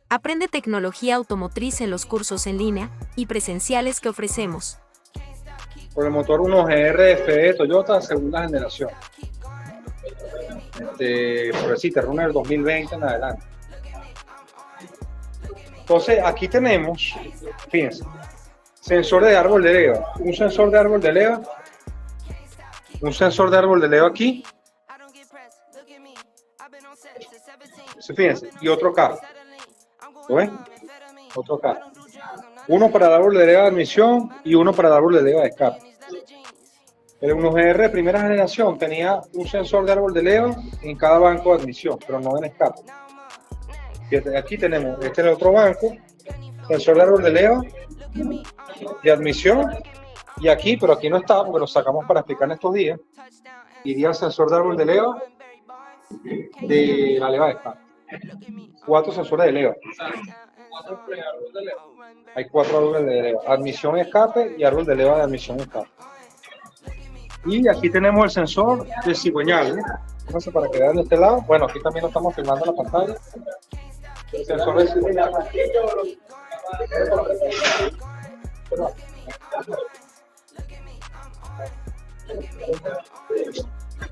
Aprende tecnología automotriz en los cursos en línea y presenciales que ofrecemos. Por el motor 1GR FE Toyota, segunda generación. Por decir, Runner 2020 en adelante. Entonces, aquí tenemos, fíjense, sensor de árbol de leva, un sensor de árbol de leva, un sensor de árbol de leva aquí, fíjense, y otro acá, ¿lo ven? Otro acá, uno para el árbol de leva de admisión y uno para el árbol de leva de escape. El 1GR primera generación tenía un sensor de árbol de leva en cada banco de admisión, pero no en escape. Aquí tenemos, este es el otro banco, sensor de árbol de leva, de admisión, y aquí, pero aquí no está, porque lo sacamos para explicar en estos días, iría el sensor de árbol de leva de la leva de escape. 4 sensores de leva. Hay 4 árboles de leva, admisión y escape y árbol de leva de admisión y escape. Y aquí tenemos el sensor de cigüeñal, no sé para que vean de este lado. Bueno, aquí también lo estamos filmando en la pantalla. El sensor de cigüeñal.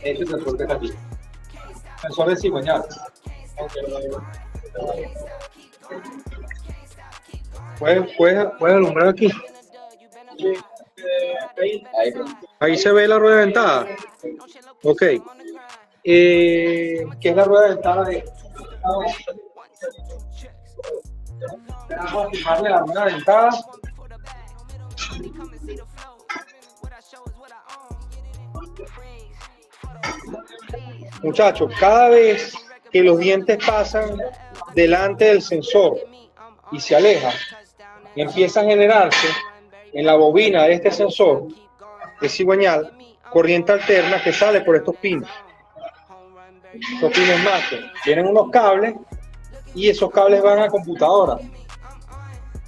Este sensor que está aquí. Sensor de cigüeñal. ¿Puedes alumbrar aquí? Ahí se ve la rueda dentada. Ok. ¿Qué es la rueda dentada de? Vamos a fijarle la rueda dentada. Muchachos, cada vez que los dientes pasan delante del sensor y se alejan, empieza a generarse en la bobina de este sensor de cigüeñal corriente alterna que sale por estos pines. Estos pines machos. Tienen unos cables y esos cables van a la computadora.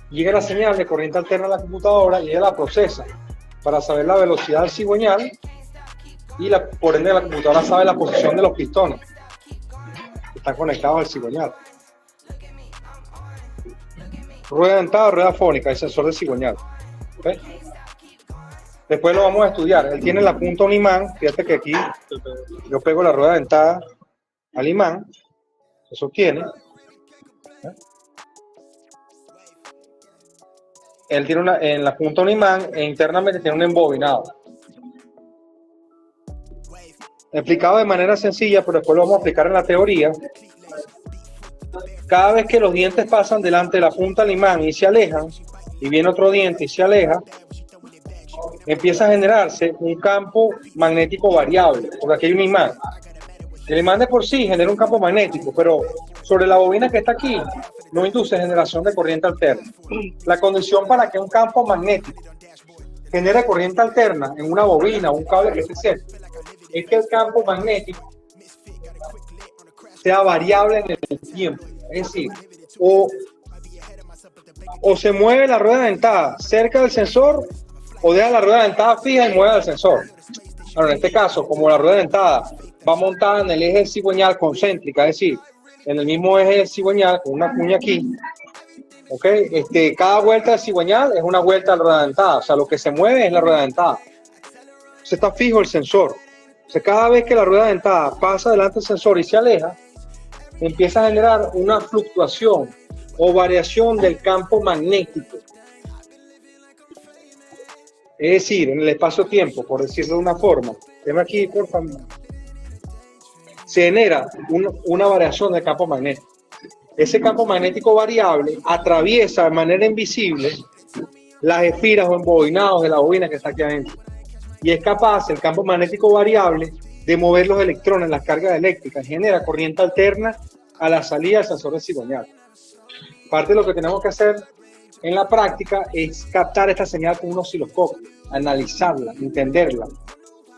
Llega la señal de corriente alterna a la computadora y ella la procesa para saber la velocidad del cigüeñal y por ende la computadora sabe la posición de los pistones que están conectados al cigüeñal. Rueda dentada, rueda fónica, el sensor de cigüeñal. ¿Okay? Después lo vamos a estudiar. Él tiene la punta un imán. Fíjate que aquí yo pego la rueda dentada al imán, se sostiene. Él tiene en la punta un imán e internamente tiene un embobinado. Explicado de manera sencilla, pero después lo vamos a explicar en la teoría. Cada vez que los dientes pasan delante de la punta del imán y se alejan, y viene otro diente y se aleja, empieza a generarse un campo magnético variable, porque aquí hay un imán. El imán de por sí genera un campo magnético, pero sobre la bobina que está aquí no induce generación de corriente alterna. La condición para que un campo magnético genere corriente alterna en una bobina o un cable que esté cerca es que el campo magnético sea variable en el tiempo. Es decir, o se mueve la rueda dentada cerca del sensor o deja la rueda dentada fija y mueve el sensor. Bueno, en este caso, como la rueda dentada va montada en el eje cigüeñal concéntrica, es decir, en el mismo eje cigüeñal con una cuña aquí, ¿okay? Cada vuelta de cigüeñal es una vuelta de la rueda dentada, o sea, lo que se mueve es la rueda dentada. Se está fijo el sensor. O sea, cada vez que la rueda dentada pasa delante del sensor y se aleja, empieza a generar una fluctuación o variación del campo magnético. Es decir, en el espacio-tiempo, por decirlo de una forma. Deme aquí, por favor. Se genera una variación del campo magnético. Ese campo magnético variable atraviesa de manera invisible las espiras o embobinados de la bobina que está aquí adentro. Y es capaz, el campo magnético variable, de mover los electrones, las cargas eléctricas, genera corriente alterna a la salida del sensor de cigüeñal. Parte de lo que tenemos que hacer en la práctica es captar esta señal con un osciloscopio, analizarla, entenderla,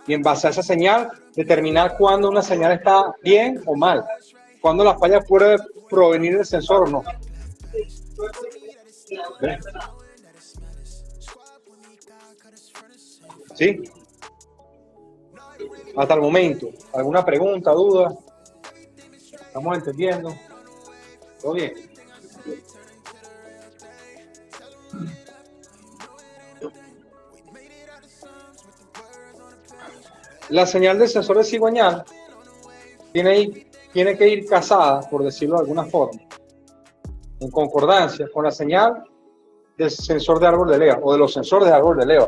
y en base a esa señal determinar cuándo una señal está bien o mal, cuándo la falla puede provenir del sensor o no. ¿Sí? Hasta el momento, ¿alguna pregunta, duda? ¿Estamos entendiendo? ¿Todo bien? La señal del sensor de cigüeñal tiene que ir casada, por decirlo de alguna forma, en concordancia con la señal del sensor de árbol de leva o de los sensores de árbol de leva.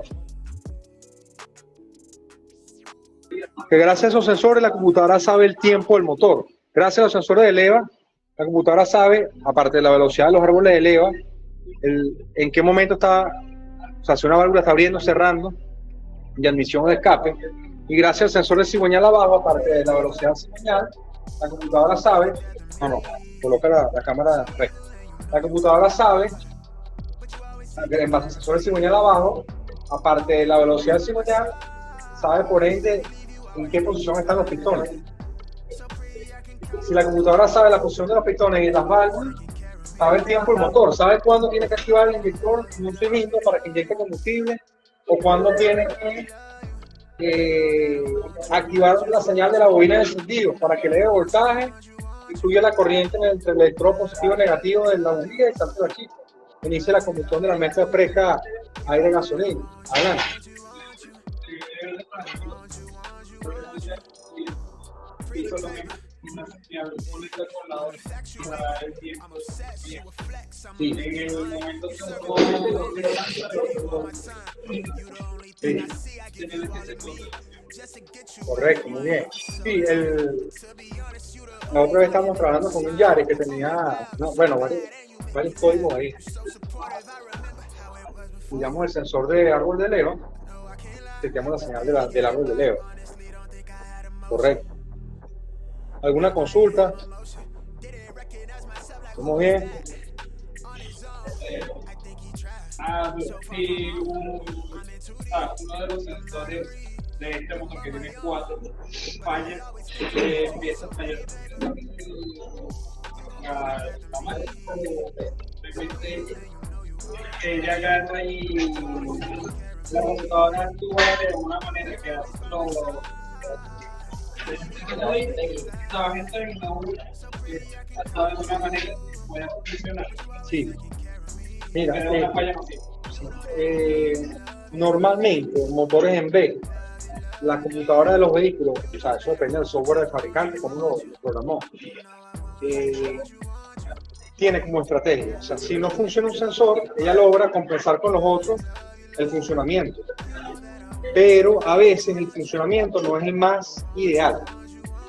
Que gracias a esos sensores la computadora sabe el tiempo del motor. Gracias a los sensores de leva, la computadora sabe, aparte de la velocidad de los árboles de leva, en qué momento está, o sea, si una válvula está abriendo, cerrando, de admisión o de escape. Y gracias al sensor de cigüeñal abajo, aparte de la velocidad cigüeñal, la computadora sabe, coloca la cámara recta. La computadora sabe, en base al sensor de cigüeñal abajo, aparte de la velocidad cigüeñal, sabe por ende en qué posición están los pistones. Si la computadora sabe la posición de los pistones y las válvulas, sabe el tiempo del motor, sabe cuándo tiene que activar el inyector en un cilindro para que inyecte combustible o cuándo tiene que activar la señal de la bobina de encendido para que le dé voltaje y fluya la corriente entre el electrodo positivo y negativo de la bobina y salte la chispa. Inicia la combustión de la mezcla fresca aire-gasolina. Adelante. Sí. En el momento correcto, muy bien. Sí, la otra vez estábamos trabajando con un Yaris que tenía, varios códigos ahí. Digamos el sensor de árbol de leva, seteamos la señal del árbol de leva. Correcto. ¿Alguna consulta? ¿Estamos bien? Sí, uno de los sensores de este motor que tiene 4 falla, empieza a fallar la madre. Ella agarra y la computadora actúa de una manera que hace trabaja en terminadura hasta de una manera que pueda funcionar. Sí. Mira, pero una falla masiva. Normalmente motores en B, la computadora de los vehículos, o sea, eso depende del software del fabricante, cómo lo programó, tiene como estrategia, o sea, si no funciona un sensor, ella logra compensar con los otros el funcionamiento, pero a veces el funcionamiento no es el más ideal,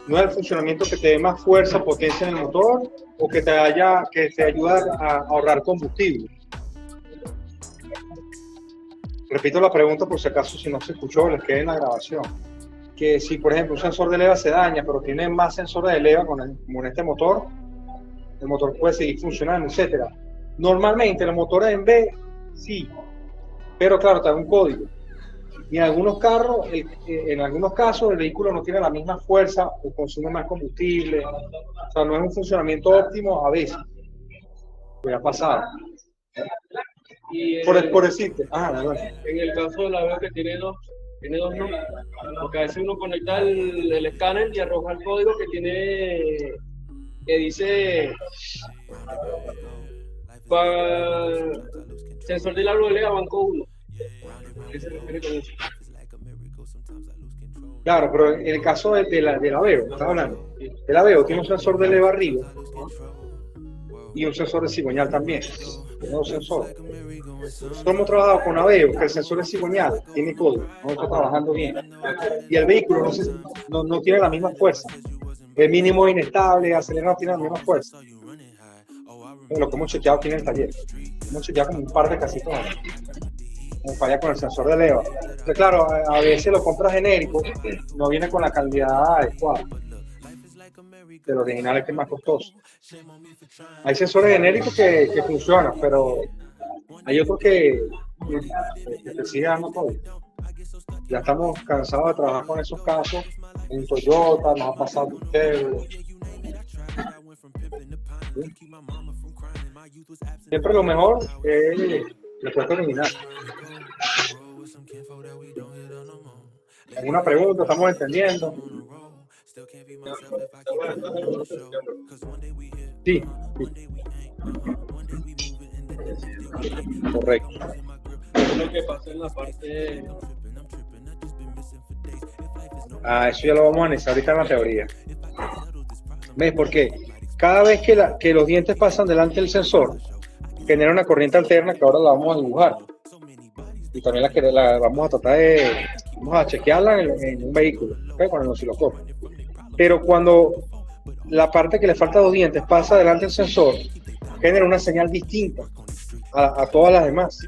no es el funcionamiento que te dé más fuerza, potencia en el motor o que te ayuda a ahorrar combustible. Repito la pregunta por si acaso, si no se escuchó, les quede en la grabación. Que si, por ejemplo, un sensor de leva se daña, pero tiene más sensores de leva como en este motor, el motor puede seguir funcionando, etc. Normalmente los motores en B, sí, pero claro, te da un código. Y en algunos carros, en algunos casos, el vehículo no tiene la misma fuerza o consume más combustible. O sea, no es un funcionamiento óptimo a veces. Pues ha pasado. Por decirte. En el caso de la web que tiene dos números, porque a veces uno conecta el escáner y arroja el código que dice sensor del árbol de leva banco 1. ¿Qué se refiere con eso? Claro, pero en el caso de la Aveo, ¿estás hablando? El Aveo tiene un sensor de leva arriba, ¿no? Y un sensor de cigüeñal también. Tiene dos sensores. Nosotros hemos trabajado con Aveo, que el sensor de cigüeñal tiene código, no está trabajando bien. Y el vehículo no tiene la misma fuerza. El mínimo es inestable, acelera no tiene la misma fuerza. Lo que hemos chequeado aquí en el taller. Hemos chequeado como un par de casitos como falla con el sensor de leva. Entonces, claro, a veces lo compras genérico, no viene con la calidad adecuada. El original es que es más costoso. Hay sensores genéricos que funcionan, pero hay otros que te siguen dando todo. Ya estamos cansados de trabajar con esos casos. En Toyota nos ha pasado ustedes. Siempre lo mejor es la puesta original. ¿Alguna pregunta? ¿Estamos entendiendo? Sí. Correcto. Es lo que pasa en la parte. Eso ya lo vamos a analizar ahorita en la teoría. ¿Ves? Porque cada vez que los dientes pasan delante del sensor, genera una corriente alterna que ahora la vamos a dibujar. Y también la vamos a tratar vamos a chequearla en un vehículo, ¿okay? Con el osciloscopio. Pero cuando la parte que le falta 2 dientes pasa delante del sensor, genera una señal distinta a todas las demás.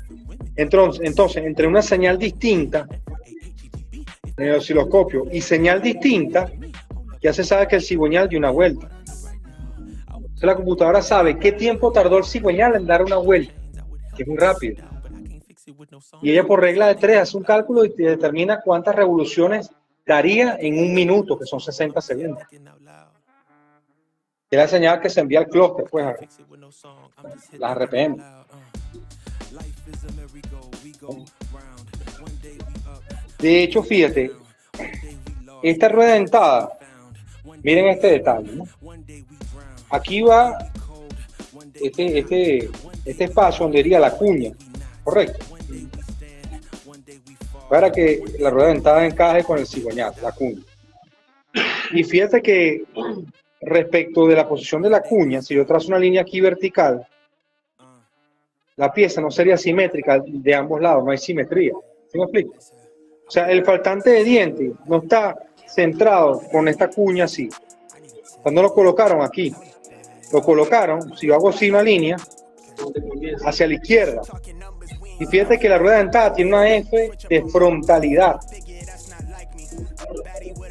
Entonces, entre una señal distinta en el osciloscopio y señal distinta, ya se sabe que el cigüeñal dio una vuelta. Entonces la computadora sabe qué tiempo tardó el cigüeñal en dar una vuelta, que es muy rápido. Y ella por regla de 3 hace un cálculo y te determina cuántas revoluciones daría en un minuto, que son 60 segundos. Es la señal que se envía al clúster, pues, las RPM. De hecho, fíjate, esta rueda dentada, miren este detalle, ¿no? Aquí va este espacio donde iría la cuña, correcto, para que la rueda dentada encaje con el cigüeñal, la cuña. Y fíjate que respecto de la posición de la cuña, si yo trazo una línea aquí vertical, la pieza no sería simétrica de ambos lados, no hay simetría. ¿Sí me explico? O sea, el faltante de diente no está centrado con esta cuña así. Cuando lo colocaron aquí, lo colocaron, si yo hago así una línea, hacia la izquierda. Y fíjate que la rueda dentada tiene una F de frontalidad.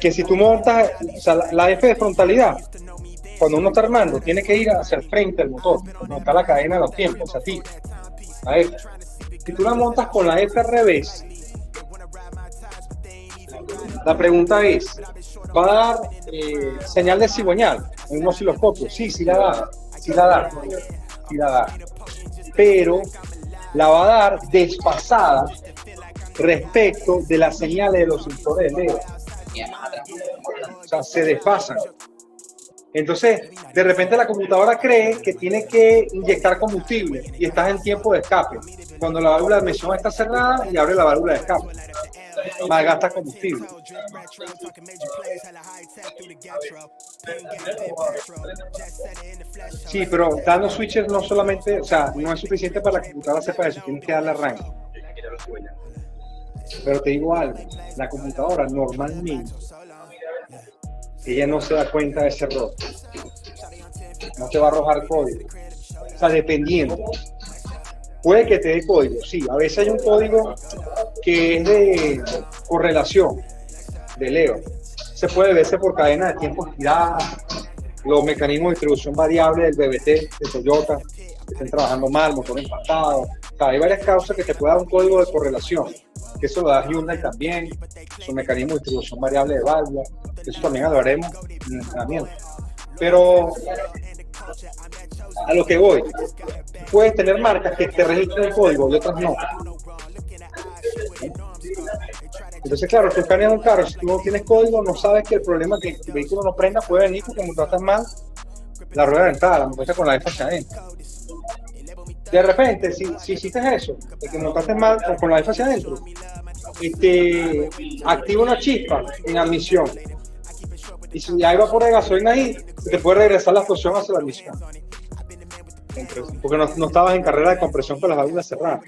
Que si tú montas, o sea, la F de frontalidad, cuando uno está armando, tiene que ir hacia el frente del motor, donde está la cadena de los tiempos, a ti. La F. Si tú la montas con la F al revés, la pregunta es, ¿va a dar señal de cigüeñal en un osciloscopio? Sí, sí la da, sí la da, sí la da. Pero la va a dar desfasada respecto de las señales de los sensores de LED. O sea, se desfasan. Entonces, de repente la computadora cree que tiene que inyectar combustible y estás en tiempo de escape. Cuando la válvula de admisión está cerrada y abre la válvula de escape, malgasta combustible. Sí, pero dando switches no solamente, o sea, no es suficiente para que la computadora sepa eso, tienes que darle arranque. Pero te digo algo, la computadora normalmente ella no se da cuenta de ese error, no te va a arrojar código, o sea, dependiendo, puede que te dé código, sí, a veces hay un código que es de correlación, de Leo, se puede verse por cadena de tiempo estirada, los mecanismos de distribución variable del BBT de Toyota, que estén trabajando mal, motor empastado, o sea, hay varias causas que te puede dar un código de correlación, que eso lo da Hyundai también, su mecanismo de distribución variable de válvula, eso también lo haremos en el entrenamiento. Pero a lo que voy, puedes tener marcas que te registren el código y otras no. Entonces, claro, tú escaneas un carro, si tú no tienes código, no sabes que el problema que el vehículo no prenda puede venir porque montaste mal la rueda dentada, la montaste con la F hacia adentro. De repente, si hiciste eso, de que montaste mal con la F hacia adentro, activa una chispa en admisión. Y si hay vapor de gasolina ahí, te puede regresar la fusión hacia la admisión. Porque no estabas en carrera de compresión con las válvulas cerradas.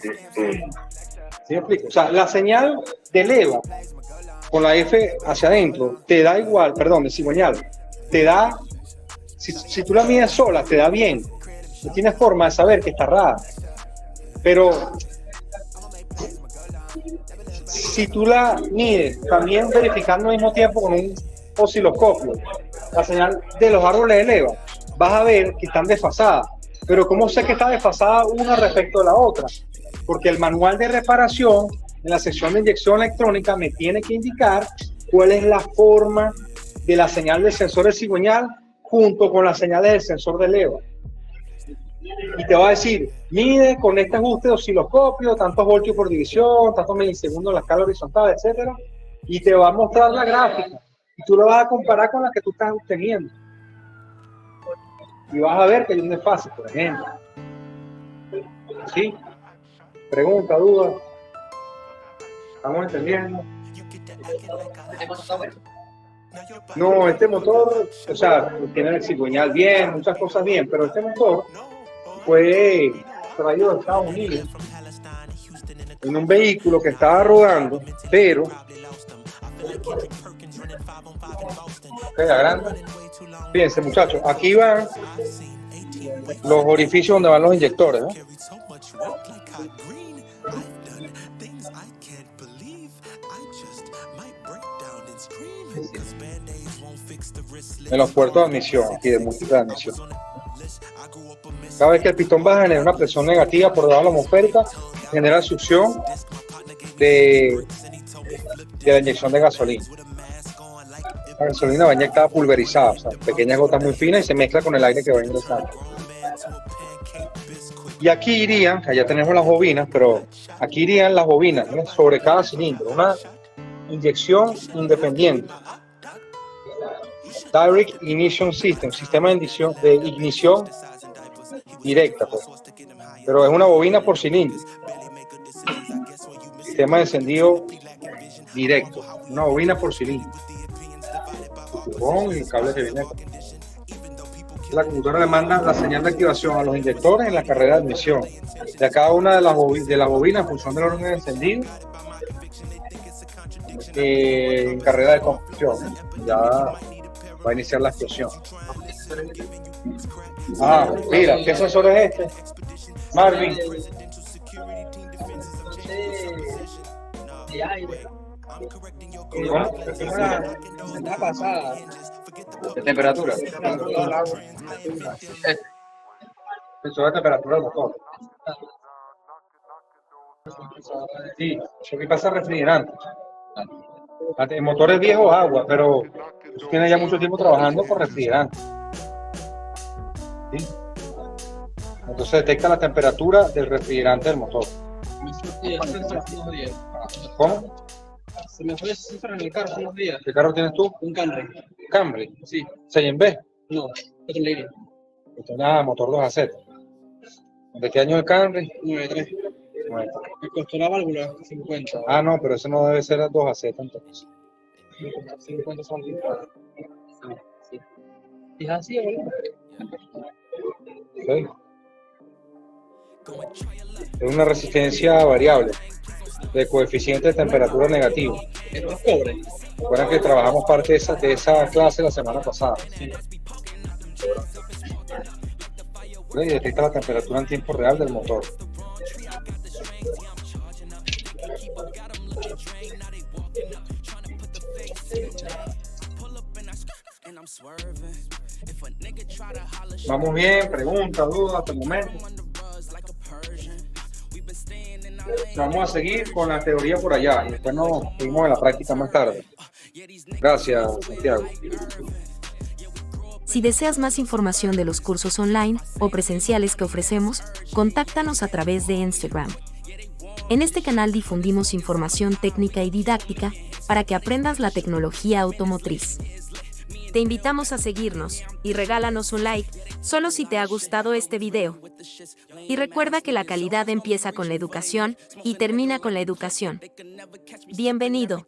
¿Sí me explico? O sea, la señal de leva con la F hacia adentro te da igual, perdón, de cigüeñal, te da, si tú la mides sola, te da bien. No tienes forma de saber que está rara. Pero si tú la mides, también verificando al mismo tiempo con un osciloscopio, la señal de los árboles de leva, vas a ver que están desfasadas. Pero ¿cómo sé que está desfasada una respecto de la otra? Porque el manual de reparación en la sección de inyección electrónica me tiene que indicar cuál es la forma de la señal del sensor de cigüeñal junto con las señales del sensor de leva. Y te va a decir, mide con este ajuste de osciloscopio, tantos voltios por división, tantos milisegundos en la escala horizontal, etcétera, y te va a mostrar la gráfica. Y tú la vas a comparar con la que tú estás obteniendo. Y vas a ver que hay un desfase, por ejemplo. ¿Sí? Pregunta, duda. ¿Estamos entendiendo? No, este motor, o sea, tiene el cigüeñal bien, muchas cosas bien, pero este motor fue traído de Estados Unidos en un vehículo que estaba rodando, pero queda grande. Fíjense, muchachos, aquí van los orificios donde van los inyectores, ¿no? En los puertos de admisión, aquí de múltiple admisión. Cada vez que el pistón baja, genera una presión negativa por debajo de la atmosférica, genera succión de la inyección de gasolina. La gasolina va inyectada pulverizada, o sea, pequeñas gotas muy finas y se mezcla con el aire que va ingresando. Y aquí irían, allá tenemos las bobinas, pero aquí irían las bobinas, ¿no? Sobre cada cilindro, una inyección independiente. Direct Ignition System, sistema de ignición directa, pues. Pero es una bobina por cilindro. Sistema de encendido directo, una bobina por cilindro. Con el cable que viene. La computadora le manda la señal de activación a los inyectores en la carrera de admisión. De a cada una de las bobinas, en función del orden de encendido, en carrera de combustión. Ya va a iniciar la explosión. Ah, mira, ¿qué sensor es este? Marvin. La pasada. ¿De temperatura? Sensor de temperatura del motor. Sí, eso que pasa refrigerante. El motor es viejo agua, pero tiene ya mucho tiempo trabajando con refrigerante. ¿Sí? Entonces detecta la temperatura del refrigerante del motor. ¿Cómo? Se me fue ese en el carro hace unos días. ¿Qué carro tienes tú? Un Camry. Camry. Sí. ¿6B? No, otro línea. Esto es nada, motor 2AC. ¿De qué año es el Camry? 93. Bueno. Me costó la válvula 50. Ah, no, pero ese no debe ser el 2AC entonces. 50 son. Sí. Y es así, boludo. ¿Sí? Es una resistencia variable de coeficiente de temperatura negativo. Esto es cobre. Recuerden que trabajamos parte de esa clase la semana pasada. Sí. Y detecta la temperatura en tiempo real del motor. Vamos bien, pregunta, duda hasta el momento. Vamos a seguir con la teoría por allá y después nos seguimos en la práctica más tarde. Gracias, Santiago. Si deseas más información de los cursos online o presenciales que ofrecemos, contáctanos a través de Instagram. En este canal difundimos información técnica y didáctica para que aprendas la tecnología automotriz. Te invitamos a seguirnos y regálanos un like, solo si te ha gustado este video. Y recuerda que la calidad empieza con la educación y termina con la educación. Bienvenido.